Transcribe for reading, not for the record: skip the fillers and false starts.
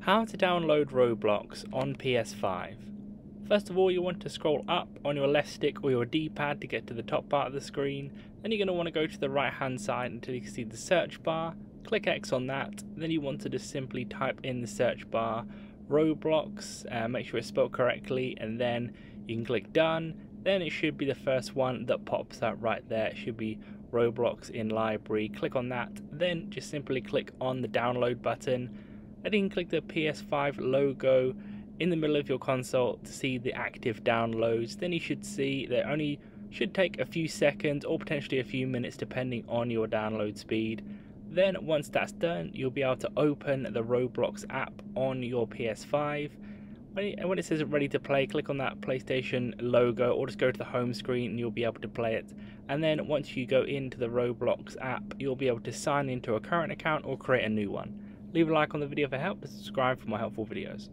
How to download Roblox on PS5. First of all, you want to scroll up on your left stick or your D-pad to get to the top part of the screen. Then you're going to want to go to the right hand side until you can see the search bar. Click X on that. Then you want to just simply type in the search bar Roblox, make sure it's spelled correctly, and then you can click done. Then it should be the first one that pops up right there. It should be Roblox in library. Click on that, then just simply click on the download button. Then you can click the PS5 logo in the middle of your console to see the active downloads. Then you should see that only should take a few seconds or potentially a few minutes depending on your download speed. Then once that's done, you'll be able to open the Roblox app on your PS5. When it says ready to play, click on that PlayStation logo or just go to the home screen and you'll be able to play it. And then once you go into the Roblox app, you'll be able to sign into a current account or create a new one. Leave a like on the video for help and subscribe for more helpful videos.